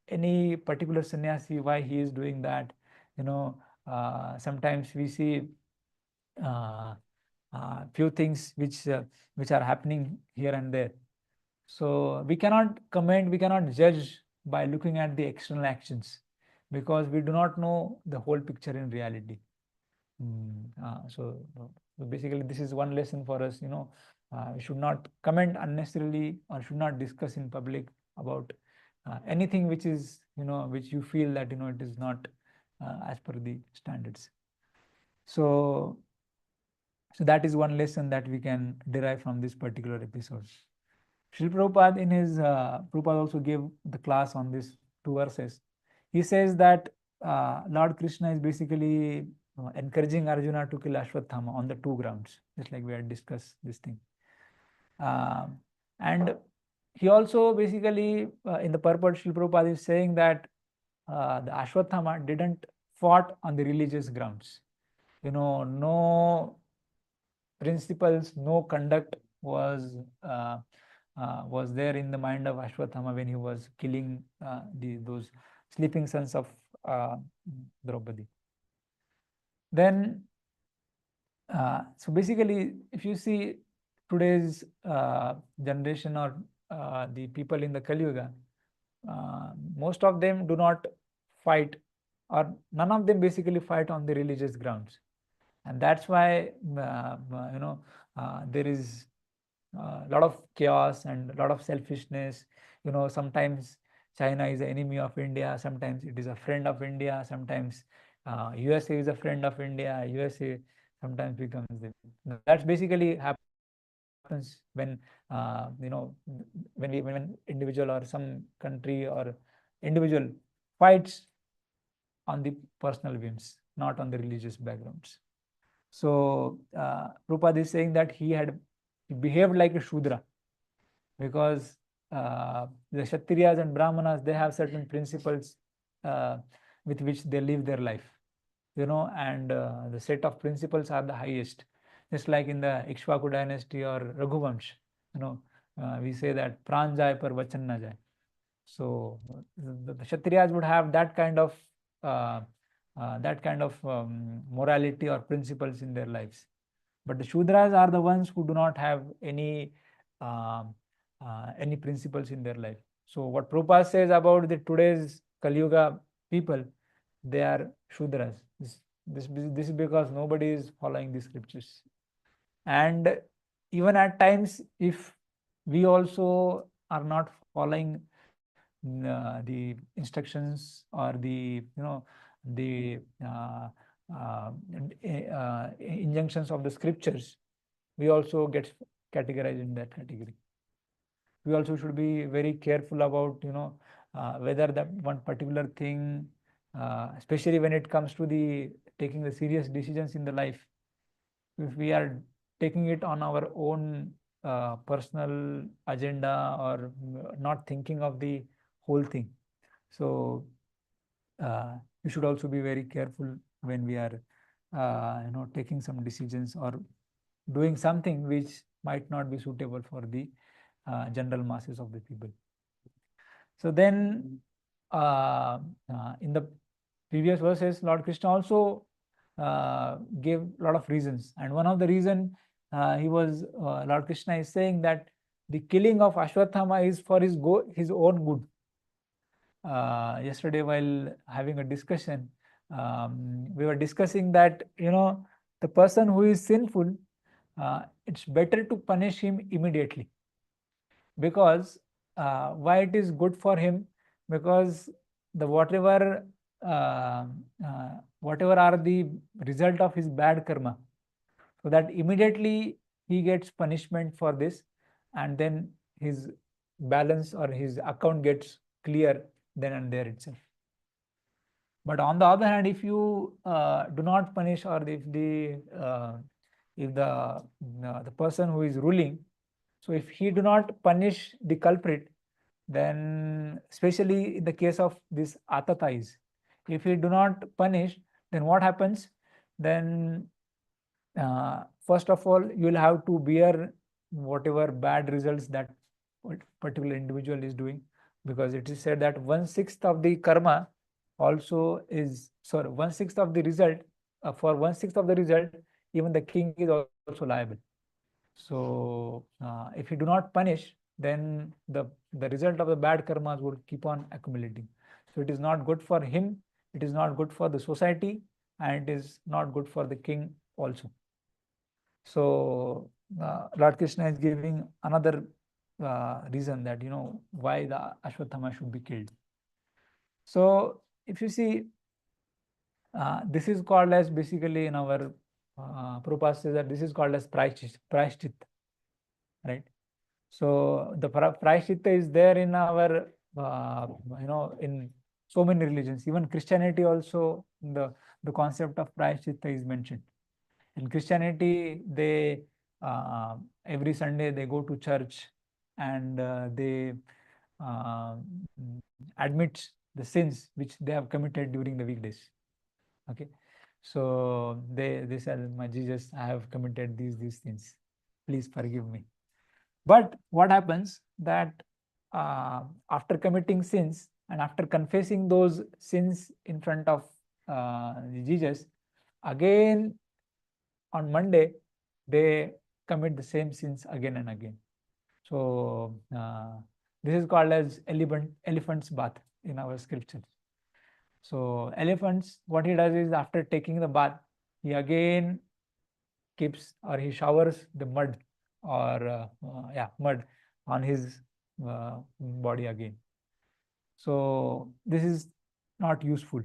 any particular sannyasi why he is doing that. Sometimes we see few things which are happening here and there. So we cannot comment, we cannot judge by looking at the external actions, because we do not know the whole picture in reality. So basically this is one lesson for us. We should not comment unnecessarily, or should not discuss in public about anything which is which you feel that it is not as per the standards. So that is one lesson that we can derive from this particular episode. Srila Prabhupada in his Prabhupada also gave the class on these 2 verses. He says that Lord Krishna is basically encouraging Arjuna to kill Ashwatthama on the 2 grounds, just like we had discussed this thing. And he also basically in the purport, Srila Prabhupada is saying that the Ashwatthama didn't fought on the religious grounds. No principles, no conduct was there in the mind of Ashwatthama when he was killing those sleeping sons of Draupadi. Then, so basically, if you see today's generation, or the people in the Kali Yuga, most of them do not fight, or none of them basically fight on the religious grounds. And that's why there is a lot of chaos and a lot of selfishness. Sometimes China is the enemy of India, sometimes it is a friend of India, sometimes USA is a friend of India, USA sometimes becomes that's basically happens when when individual or some country or individual fights on the personal whims, not on the religious backgrounds. So Prabhupada is saying that he behaved like a Shudra, because the Kshatriyas and Brahmanas, they have certain principles with which they live their life, and the set of principles are the highest. Just like in the Ikshvaku dynasty or Raghuvamsh, we say that Pran jai par vachan na jai. So the Kshatriyas would have that kind of morality or principles in their lives. But the Shudras are the ones who do not have any principles in their life. So what Prabhupada says about the today's Kali Yuga people, they are Shudras. This is because nobody is following the scriptures. And even at times, if we also are not following the instructions or the injunctions of the scriptures, we also get categorized in that category. We also should be very careful about, whether that one particular thing, especially when it comes to the taking the serious decisions in the life, if we are taking it on our own personal agenda or not thinking of the whole thing. So we should also be very careful when we are taking some decisions or doing something which might not be suitable for the general masses of the people. So then in the previous verses, Lord Krishna also gave a lot of reasons, and one of the reason Lord Krishna is saying that the killing of Ashwatthama is for his own good. Yesterday, while having a discussion, we were discussing that the person who is sinful, it's better to punish him immediately, because why it is good for him, because the whatever are the result of his bad karma, so that immediately he gets punishment for this, and then his balance or his account gets clear then and there itself. But on the other hand, if you do not punish, or if the person who is ruling, so if he do not punish the culprit, then especially in the case of this atatais, if he do not punish, then what happens? Then first of all, you will have to bear whatever bad results that particular individual is doing, because it is said that 1/6 of the karma also is, sorry, 1/6 of the result, for 1/6 of the result, even the king is also liable. So if you do not punish, then the result of the bad karmas would keep on accumulating. So it is not good for him, it is not good for the society, and it is not good for the king also. So Lord Krishna is giving another reason that why the Ashwatthama should be killed. So if you see, this is called as, basically in our Prabhupada says that this is called as prayashchit, right? So the prayashchitta is there in our in so many religions. Even Christianity also, the concept of prayashchitta is mentioned. In Christianity, they every Sunday they go to church, and they admit the sins which they have committed during the weekdays. Okay, so they say, my Jesus, I have committed these sins, please forgive me. But what happens that after committing sins and after confessing those sins in front of Jesus, again on Monday they commit the same sins again and again. So this is called as elephant's bath in our scriptures. So elephants, what he does is, after taking the bath, he again keeps, or he showers the mud, or mud on his body again. So this is not useful.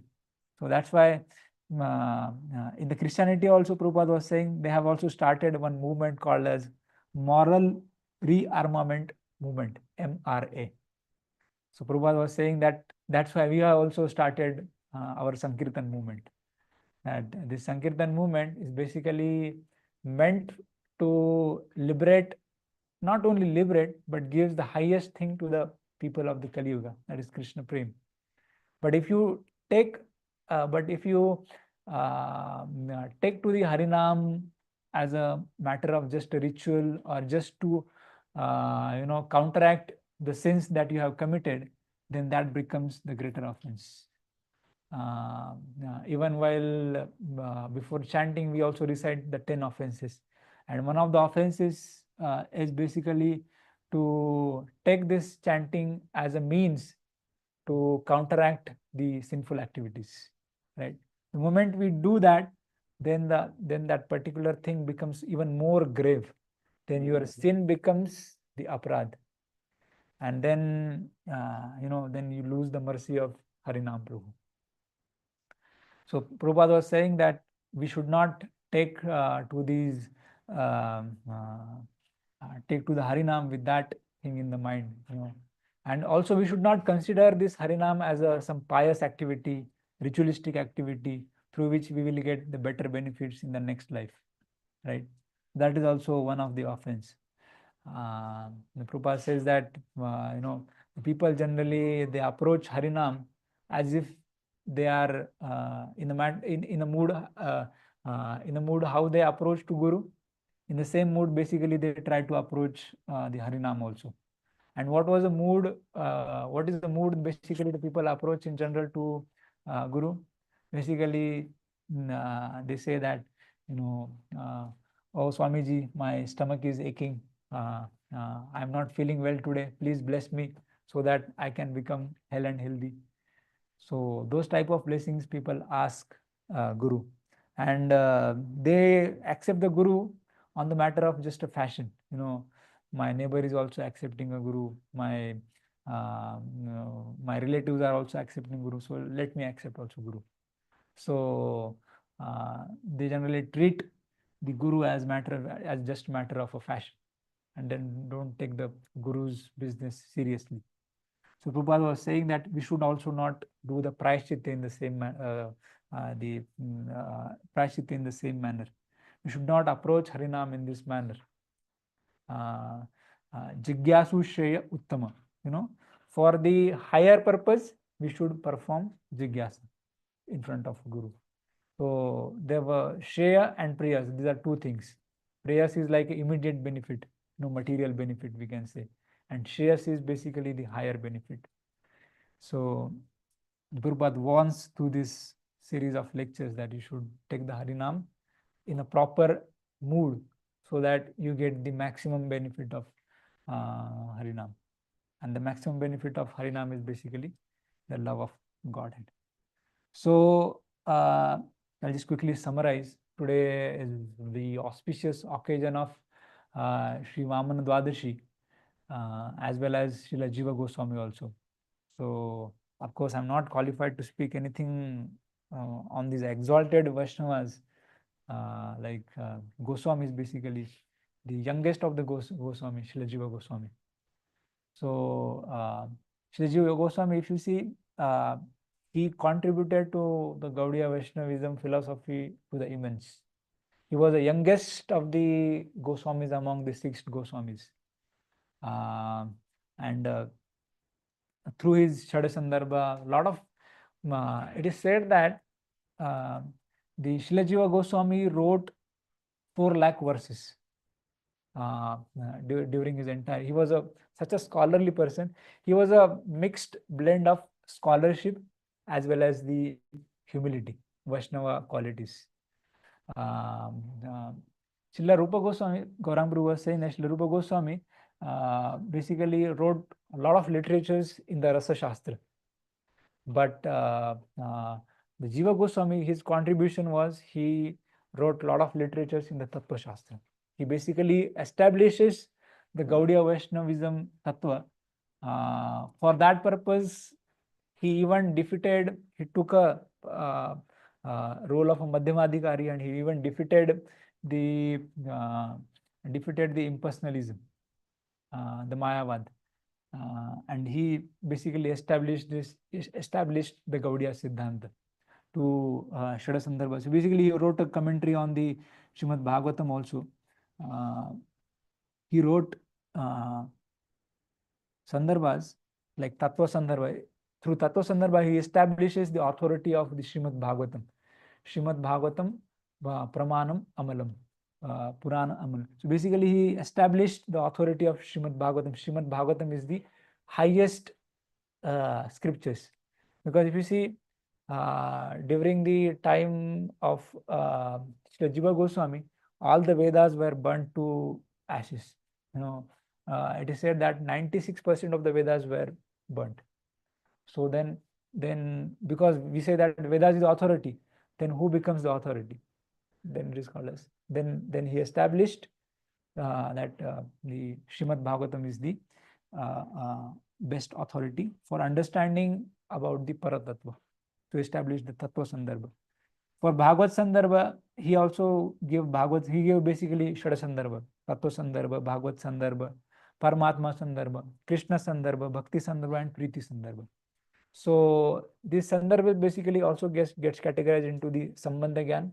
So that's why in the Christianity also, Prabhupada was saying, they have also started one movement called as Moral Rearmament Movement, MRA. So Prabhupada was saying that that's why we have also started our Sankirtan movement. That this Sankirtan movement is basically meant to liberate, not only liberate, but gives the highest thing to the people of the Kali Yuga, that is Krishna Prem. But if you take, to the Harinam as a matter of just a ritual, or just to counteract the sins that you have committed, then that becomes the greater offense. Even while before chanting, we also recite the 10 offenses, and one of the offenses is basically to take this chanting as a means to counteract the sinful activities, right? The moment we do that, then that particular thing becomes even more grave. Then your sin becomes the aparadh, and then then you lose the mercy of Harinam Prabhu. So Prabhupada was saying that we should not take to these take to the Harinam with that thing in the mind, and also we should not consider this Harinam as some pious activity, ritualistic activity through which we will get the better benefits in the next life, right? That is also one of the offense. The Prabhupada says that people generally they approach Harinam as if they are in a mood how they approach to Guru. In the same mood, basically they try to approach the Harinam also. And what was the mood? What is the mood basically the people approach in general to Guru? Basically, they say that oh Swamiji, my stomach is aching. I'm not feeling well today. Please bless me so that I can become well and healthy. So those type of blessings people ask Guru, and they accept the Guru on the matter of just a fashion. My neighbor is also accepting a Guru. My my relatives are also accepting Guru. So let me accept also Guru. So they generally treat the Guru as just matter of a fashion, and then don't take the Guru's business seriously. So Prabhupada was saying that we should also not do the prayashchitta in the same prayashchitta in the same manner. We should not approach Harinam in this manner. Jigyasu Shreya Uttama. For the higher purpose, we should perform Jigyasa in front of Guru. So there were Shreya and Prayas. These are two things. Prayas is like immediate benefit, material benefit we can say. And Shreyas is basically the higher benefit. So Prabhupada wants through this series of lectures that you should take the Harinam in a proper mood so that you get the maximum benefit of Harinam. And the maximum benefit of Harinam is basically the love of Godhead. So I'll just quickly summarize. Today is the auspicious occasion of Sri Vamana Dwadashi, as well as Srila Jiva Goswami also. So, of course, I'm not qualified to speak anything on these exalted Vaishnavas. Like Goswami is basically the youngest of the Goswami, Srila Jiva Goswami. So, Srila Jiva Goswami, if you see, he contributed to the Gaudiya Vaishnavism philosophy to the immense. He was the youngest of the Goswamis among the 6 Goswamis. And through his Shadasandarbha, a lot of it is said that the Srila Jiva Goswami wrote 4 lakh verses during his entire. He was such a scholarly person. He was a mixed blend of scholarship as well as the humility, Vaishnava qualities. Srila Rupa Goswami, Gaurang Prabhu was saying that Srila Rupa Goswami basically wrote a lot of literatures in the Rasa Shastra. But the Jiva Goswami, his contribution was he wrote a lot of literatures in the Tattva Shastra. He basically establishes the Gaudiya Vaishnavism Tattva. For that purpose, he even defeated, he took a role of a Madhyamadhikari, and he even defeated the impersonalism, the Mayavad. And he basically established the Gaudiya Siddhanta to Shadasandarbha. So basically he wrote a commentary on the Srimad Bhagavatam also. He wrote Sandarbhas like Tattva Sandarbha. Through Tattva Sandarbha, he establishes the authority of the Srimad Bhagavatam. Srimad Bhagavatam Pramanam Amalam. Purana Amal. So basically he established the authority of Srimad Bhagavatam. Srimad Bhagavatam is the highest scriptures. Because if you see, during the time of Srila Jiva Goswami, all the Vedas were burnt to ashes. It is said that 96% of the Vedas were burnt. So then because we say that Vedas is the authority, then who becomes the authority? Then it is called as. Then he established that the Srimad Bhagavatam is the best authority for understanding about the Paratattva, to establish the Tattva Sandarbha. For Bhagavad Sandarbha, he also gave Bhagavad, he gave basically Shada Sandarbha, Tattva Sandarbha, Bhagavad Sandarbha, Paramatma Sandarbha, Krishna Sandarbha, Bhakti Sandarbha, and Preeti Sandarbha. So this Sandarbha basically also gets categorized into the Sambandha Gyan,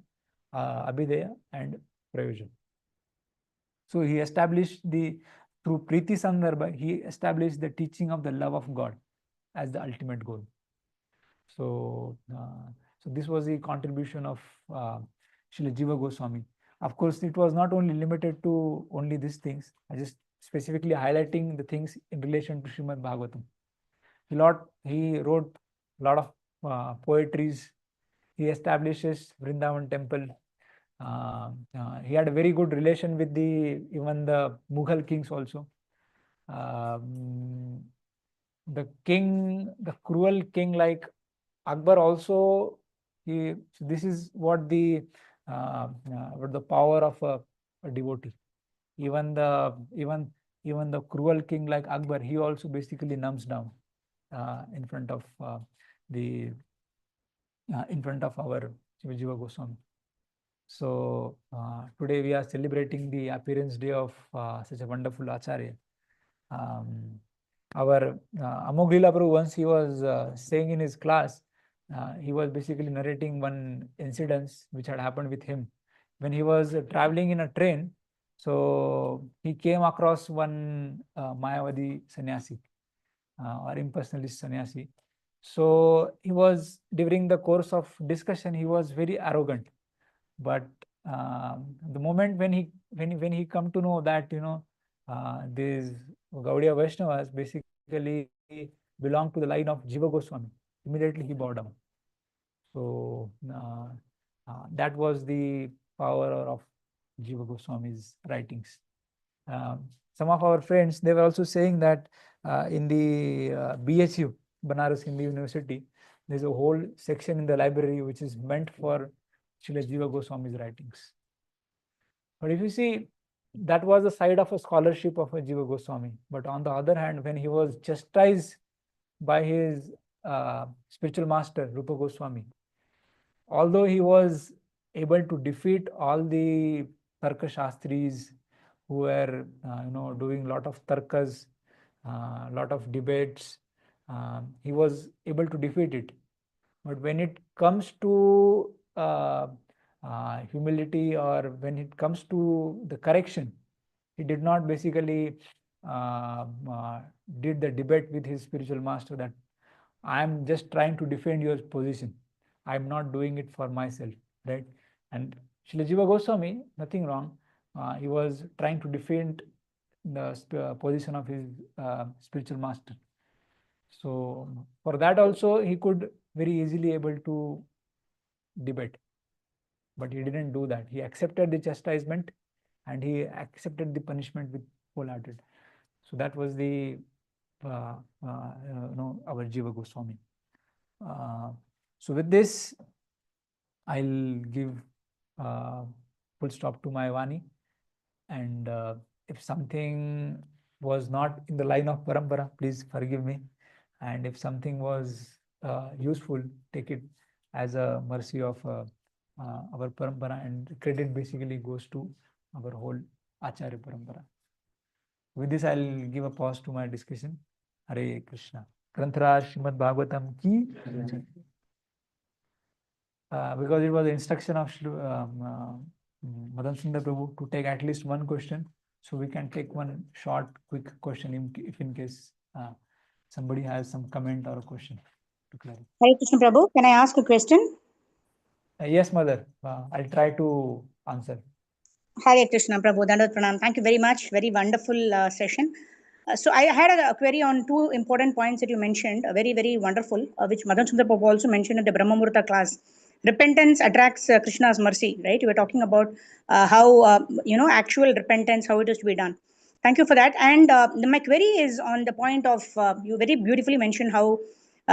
Abhideya, and Prayojan. So he established through Preeti Sandarbha, he established the teaching of the love of God as the ultimate goal. So, so this was the contribution of Srila Jiva Goswami. Of course, it was not only limited to only these things. I just specifically highlighting the things in relation to Srimad Bhagavatam. He wrote a lot of poetries. He establishes Vrindavan temple. He had a very good relation with even the Mughal kings also. The cruel king like Akbar also, this is what the power of a devotee. Even the cruel king like Akbar, he also basically numbs down in front of our Jiva Goswami. So today we are celebrating the appearance day of such a wonderful Acharya. Our Amog Leela Prabhu, once he was saying in his class, he was basically narrating one incident which had happened with him. When he was traveling in a train, so he came across one Mayavadi sannyasi or impersonalist sannyasi. So he was, during the course of discussion, he was very arrogant. But the moment when he come to know that these Gaudiya Vaishnavas basically belong to the line of Jiva Goswami, immediately he bowed down. So that was the power of Jiva Goswami's writings. Some of our friends, they were also saying that in the BHU, Banaras Hindu University, there's a whole section in the library which is meant for Srila Jiva Goswami's writings. But if you see, that was the side of a scholarship of a Jiva Goswami. But on the other hand, when he was chastised by his spiritual master, Rupa Goswami, although he was able to defeat all the Tarka Shastris who were doing a lot of tarkas, lot of debates, he was able to defeat it. But when it comes to humility, or when it comes to the correction, he did not basically did the debate with his spiritual master that I am just trying to defend your position. I am not doing it for myself, right? And Srila Jiva Goswami, nothing wrong. He was trying to defend the position of his spiritual master. So for that also, he could very easily able to debate. But he didn't do that. He accepted the chastisement and he accepted the punishment with wholehearted. So that was the our Jiva Goswami. So with this, I'll give full stop to my Vani. And if something was not in the line of parampara, please forgive me. And if something was useful, take it as a mercy of our parampara, and credit basically goes to our whole Acharya parampara. With this, I'll give a pause to my discussion. Hare Krishna. Granthara Srimad Bhagavatam ki. Because it was the instruction of Madan Sundar Prabhu to take at least one question. So we can take one short, quick question if in case somebody has some comment or a question to clarify. Hare Krishna Prabhu, can I ask a question? Yes, Mother. I'll try to answer. Hare Krishna Prabhu, Dandavat Pranam. Thank you very much. Very wonderful session. So I had a query on two important points that you mentioned, very, very wonderful, which Madan Sundar Prabhu also mentioned in the Brahma Murta class. Repentance attracts Krishna's mercy, right? You were talking about how, actual repentance, how it is to be done. Thank you for that. And my query is on the point of, you very beautifully mentioned how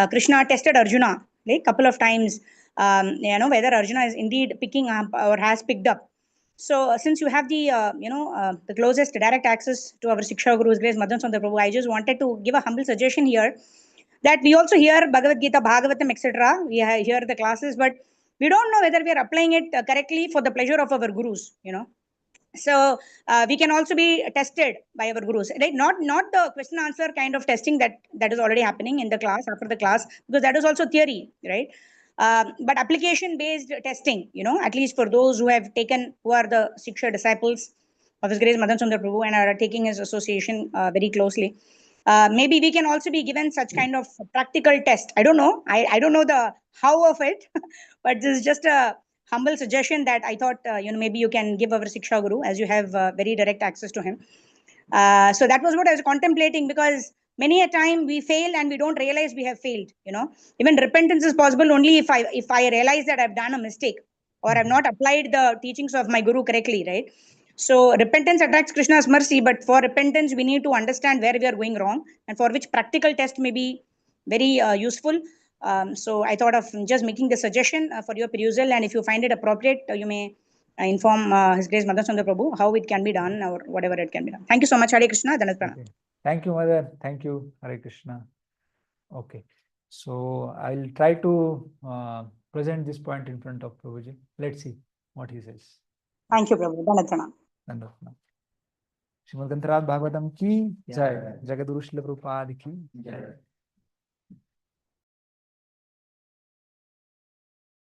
Krishna tested Arjuna, like couple of times, whether Arjuna is indeed picking up or has picked up. So since you have the closest direct access to our Shiksha Guru's grace, Madan Sundar Prabhu, I just wanted to give a humble suggestion here that we also hear Bhagavad Gita, Bhagavatam, etc. We hear the classes, but we don't know whether we are applying it correctly for the pleasure of our gurus, you know. So we can also be tested by our gurus, right? Not the question answer kind of testing that is already happening in the class, after the class, because that is also theory, right? But application based testing, you know, at least for those who have taken, who are the Shiksha disciples of His Grace Madan Sundar Prabhu and are taking his association very closely. Maybe we can also be given such kind of practical test. I don't know. I don't know the how of it, but this is just a humble suggestion that I thought, you know, maybe you can give our Shiksha Guru, as you have very direct access to him. So that was what I was contemplating, because many a time we fail and we don't realize we have failed, you know. Even repentance is possible only if I realize that I've done a mistake or I've not applied the teachings of my Guru correctly, right? So repentance attracts Krishna's mercy, but for repentance, we need to understand where we are going wrong, and for which practical test may be very useful. So I thought of just making the suggestion for your perusal, and if you find it appropriate, you may inform His Grace Madan Sundar Prabhu how it can be done or whatever it can be done. Thank you so much. Hare Krishna. Dandavat Pranam. Okay. Thank you, Mother. Thank you. Hare Krishna. Okay. So I'll try to present this point in front of Prabhuji. Let's see what he says. Thank you, Prabhu. Dandavat Pranam. Dandavat Pranam. Shrimad ग्रंथराज Bhagavatam की जय, जगद्गुरु श्रील प्रभुपाद की जय।